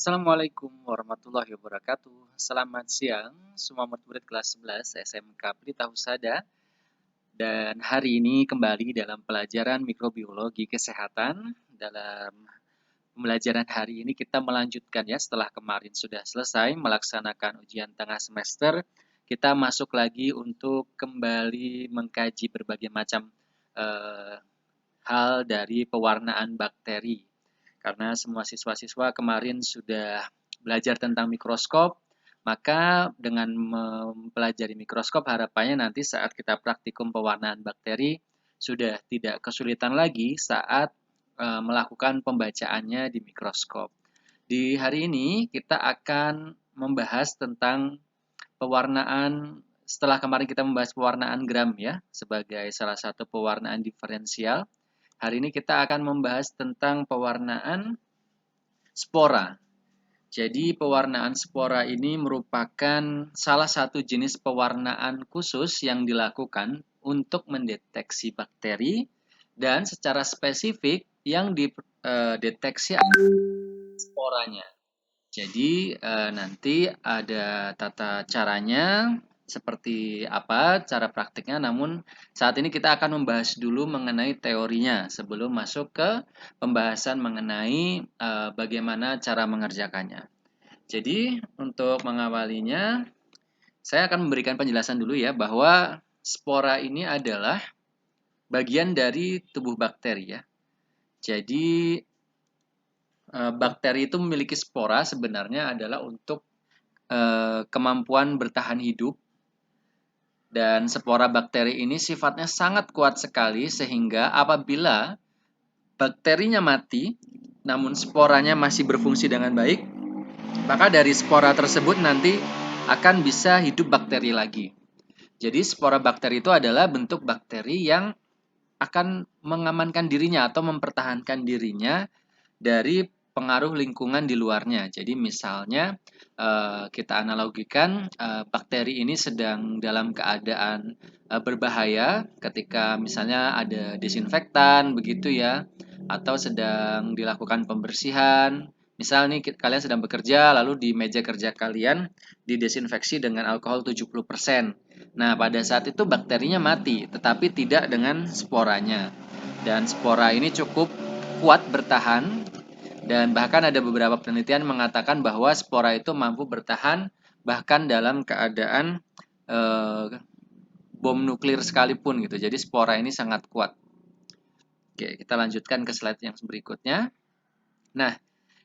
Assalamualaikum warahmatullahi wabarakatuh. Selamat siang semua murid-murid kelas 11 SMK Pelita Husada. Dan hari ini kembali dalam pelajaran mikrobiologi kesehatan. Dalam pembelajaran hari ini kita melanjutkan ya, setelah kemarin sudah selesai melaksanakan ujian tengah semester, kita masuk lagi untuk kembali mengkaji berbagai macam hal dari pewarnaan bakteri. Karena semua siswa-siswa kemarin sudah belajar tentang mikroskop, maka dengan mempelajari mikroskop harapannya nanti saat kita praktikum pewarnaan bakteri sudah tidak kesulitan lagi saat melakukan pembacaannya di mikroskop. Di hari ini kita akan membahas tentang pewarnaan. Setelah kemarin kita membahas pewarnaan gram ya sebagai salah satu pewarnaan diferensial. Hari ini kita akan membahas tentang pewarnaan spora. Jadi pewarnaan spora ini merupakan salah satu jenis pewarnaan khusus yang dilakukan untuk mendeteksi bakteri dan secara spesifik yang dideteksi sporanya. Jadi nanti ada tata caranya seperti apa cara praktiknya, namun saat ini kita akan membahas dulu mengenai teorinya sebelum masuk ke pembahasan mengenai bagaimana cara mengerjakannya. Jadi untuk mengawalinya, saya akan memberikan penjelasan dulu ya bahwa spora ini adalah bagian dari tubuh bakteri ya. Jadi bakteri itu memiliki spora sebenarnya adalah untuk kemampuan bertahan hidup, dan spora bakteri ini sifatnya sangat kuat sekali sehingga apabila bakterinya mati namun sporanya masih berfungsi dengan baik, maka dari spora tersebut nanti akan bisa hidup bakteri lagi. Jadi spora bakteri itu adalah bentuk bakteri yang akan mengamankan dirinya atau mempertahankan dirinya dari pengaruh lingkungan di luarnya. Jadi misalnya kita analogikan bakteri ini sedang dalam keadaan berbahaya ketika misalnya ada desinfektan begitu ya, atau sedang dilakukan pembersihan. Misal nih kalian sedang bekerja lalu di meja kerja kalian didesinfeksi dengan alkohol 70%. Nah, pada saat itu bakterinya mati, tetapi tidak dengan sporanya. Dan spora ini cukup kuat bertahan, dan bahkan ada beberapa penelitian mengatakan bahwa spora itu mampu bertahan bahkan dalam keadaan bom nuklir sekalipun gitu. Jadi spora ini sangat kuat. Oke, kita lanjutkan ke slide yang berikutnya. Nah,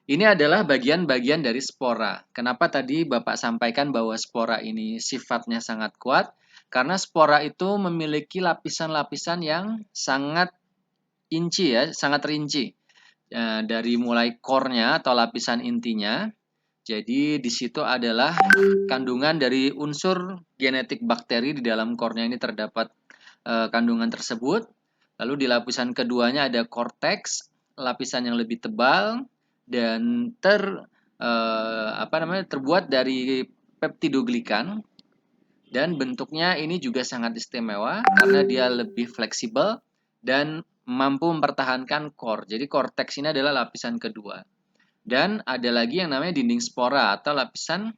ini adalah bagian-bagian dari spora. Kenapa tadi Bapak sampaikan bahwa spora ini sifatnya sangat kuat? Karena spora itu memiliki lapisan-lapisan yang sangat sangat rinci. Dari mulai core-nya atau lapisan intinya. Jadi di situ adalah kandungan dari unsur genetik bakteri. Di dalam core-nya ini terdapat kandungan tersebut. Lalu di lapisan keduanya ada cortex, lapisan yang lebih tebal dan terbuat dari peptidoglikan, dan bentuknya ini juga sangat istimewa karena dia lebih fleksibel dan mampu mempertahankan core. Jadi cortex ini adalah lapisan kedua. Dan ada lagi yang namanya dinding spora atau lapisan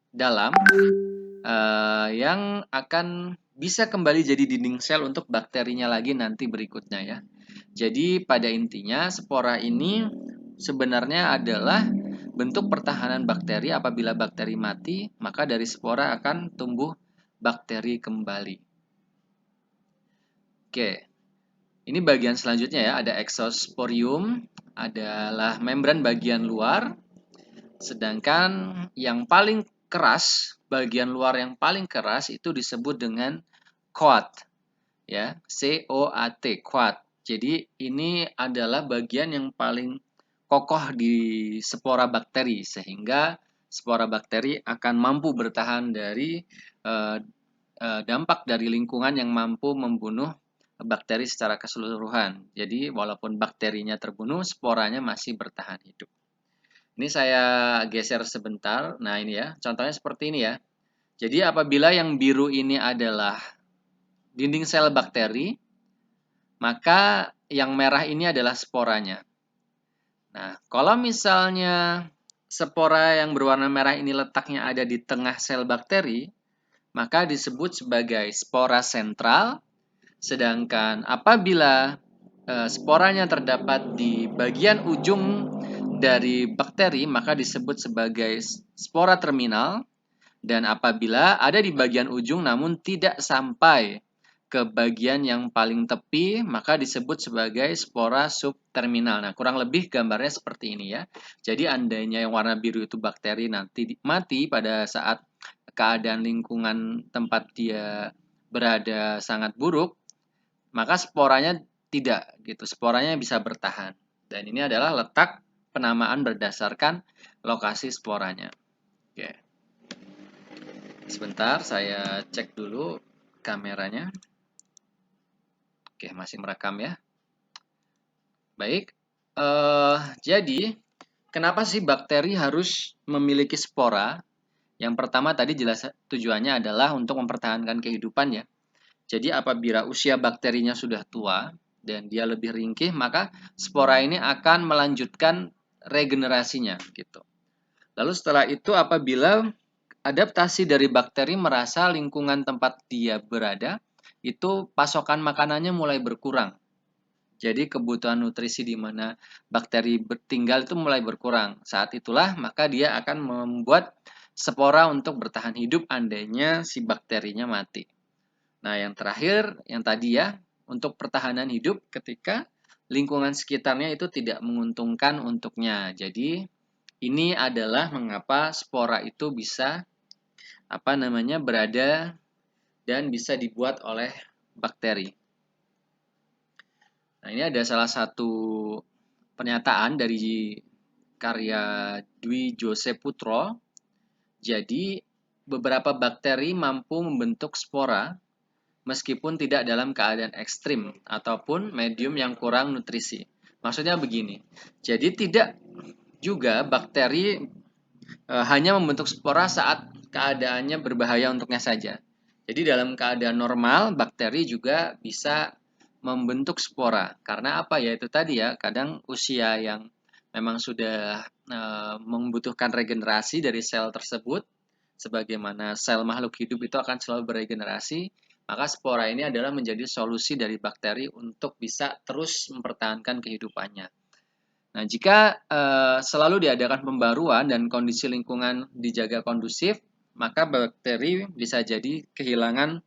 dalam yang akan bisa kembali jadi dinding sel untuk bakterinya lagi nanti berikutnya ya. Jadi pada intinya spora ini sebenarnya adalah bentuk pertahanan bakteri. Apabila bakteri mati, maka dari spora akan tumbuh bakteri kembali. Oke, ini bagian selanjutnya ya, ada exosporium, adalah membran bagian luar. Sedangkan yang paling keras, bagian luar yang paling keras itu disebut dengan coat. Ya, COAT, coat. Jadi ini adalah bagian yang paling kokoh di spora bakteri sehingga spora bakteri akan mampu bertahan dari dampak dari lingkungan yang mampu membunuh bakteri secara keseluruhan. Jadi walaupun bakterinya terbunuh, sporanya masih bertahan hidup. Ini saya geser sebentar. Nah ini ya, contohnya seperti ini ya. Jadi apabila yang biru ini adalah dinding sel bakteri, maka yang merah ini adalah sporanya. Nah, kalau misalnya spora yang berwarna merah ini letaknya ada di tengah sel bakteri, maka disebut sebagai spora sentral. Sedangkan apabila sporanya terdapat di bagian ujung dari bakteri, maka disebut sebagai spora terminal. Dan apabila ada di bagian ujung namun tidak sampai ke bagian yang paling tepi, maka disebut sebagai spora subterminal. Nah, kurang lebih gambarnya seperti ini ya. Jadi andainya yang warna biru itu bakteri nanti mati pada saat keadaan lingkungan tempat dia berada sangat buruk, maka sporanya tidak gitu. Sporanya bisa bertahan. Dan ini adalah letak penamaan berdasarkan lokasi sporanya. Oke. Sebentar, saya cek dulu kameranya. Oke, masih merekam ya. Baik, jadi kenapa sih bakteri harus memiliki spora? Yang pertama tadi jelas tujuannya adalah untuk mempertahankan kehidupan ya. Jadi apabila usia bakterinya sudah tua dan dia lebih ringkih, maka spora ini akan melanjutkan regenerasinya gitu. Lalu setelah itu apabila adaptasi dari bakteri merasa lingkungan tempat dia berada itu pasokan makanannya mulai berkurang. Jadi kebutuhan nutrisi di mana bakteri tinggal itu mulai berkurang. Saat itulah maka dia akan membuat spora untuk bertahan hidup andainya si bakterinya mati. Nah, yang terakhir yang tadi ya, untuk pertahanan hidup ketika lingkungan sekitarnya itu tidak menguntungkan untuknya. Jadi ini adalah mengapa spora itu bisa berada dan bisa dibuat oleh bakteri. Nah, ini ada salah satu pernyataan dari karya Dwi Jose Putro. Jadi, beberapa bakteri mampu membentuk spora meskipun tidak dalam keadaan ekstrim ataupun medium yang kurang nutrisi. Maksudnya begini. Jadi tidak juga bakteri hanya membentuk spora saat keadaannya berbahaya untuknya saja. Jadi dalam keadaan normal, bakteri juga bisa membentuk spora. Karena apa ya? Itu tadi ya, kadang usia yang memang sudah membutuhkan regenerasi dari sel tersebut, sebagaimana sel makhluk hidup itu akan selalu beregenerasi, maka spora ini adalah menjadi solusi dari bakteri untuk bisa terus mempertahankan kehidupannya. Nah, jika selalu diadakan pembaruan dan kondisi lingkungan dijaga kondusif, maka bakteri bisa jadi kehilangan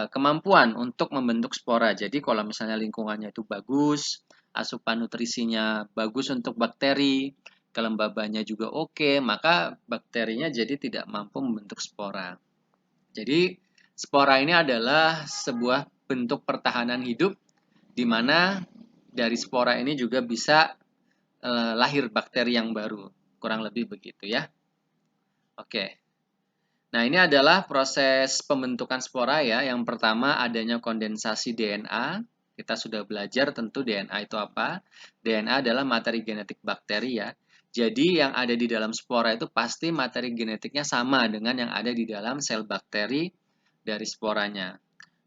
kemampuan untuk membentuk spora. Jadi kalau misalnya lingkungannya itu bagus, asupan nutrisinya bagus untuk bakteri, kelembabannya juga oke, maka bakterinya jadi tidak mampu membentuk spora. Jadi spora ini adalah sebuah bentuk pertahanan hidup di mana dari spora ini juga bisa lahir bakteri yang baru. Kurang lebih begitu ya. Oke. Nah, ini adalah proses pembentukan spora ya. Yang pertama adanya kondensasi DNA. Kita sudah belajar tentu DNA itu apa. DNA adalah materi genetik bakteri ya. Jadi yang ada di dalam spora itu pasti materi genetiknya sama dengan yang ada di dalam sel bakteri dari sporanya.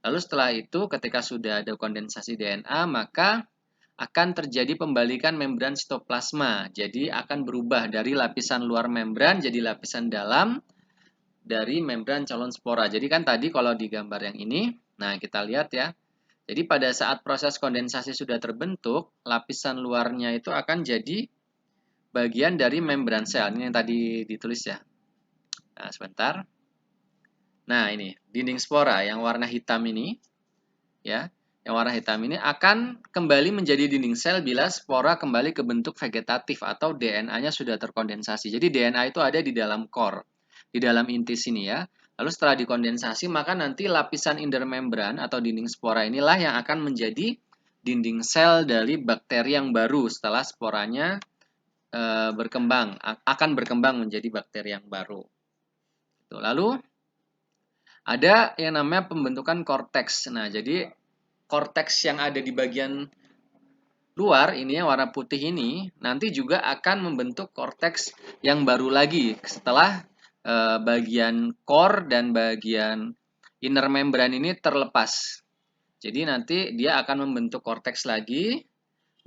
Lalu setelah itu ketika sudah ada kondensasi DNA, maka akan terjadi pembalikan membran sitoplasma. Jadi akan berubah dari lapisan luar membran jadi lapisan dalam dari membran calon spora. Jadi kan tadi kalau di gambar yang ini, nah kita lihat ya. Jadi pada saat proses kondensasi sudah terbentuk, lapisan luarnya itu akan jadi bagian dari membran sel. Ini yang tadi ditulis ya. Nah, sebentar. Nah, ini dinding spora yang warna hitam ini ya. Yang warna hitam ini akan kembali menjadi dinding sel bila spora kembali ke bentuk vegetatif atau DNA-nya sudah terkondensasi. Jadi DNA itu ada di dalam core, di dalam inti sini ya. Lalu setelah dikondensasi, maka nanti lapisan intermembran atau dinding spora inilah yang akan menjadi dinding sel dari bakteri yang baru setelah sporanya akan berkembang menjadi bakteri yang baru. Lalu ada yang namanya pembentukan korteks. Nah, jadi korteks yang ada di bagian luar ini yang warna putih ini nanti juga akan membentuk korteks yang baru lagi setelah bagian core dan bagian inner membran ini terlepas. Jadi nanti dia akan membentuk korteks lagi.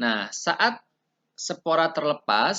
Nah, saat spora terlepas,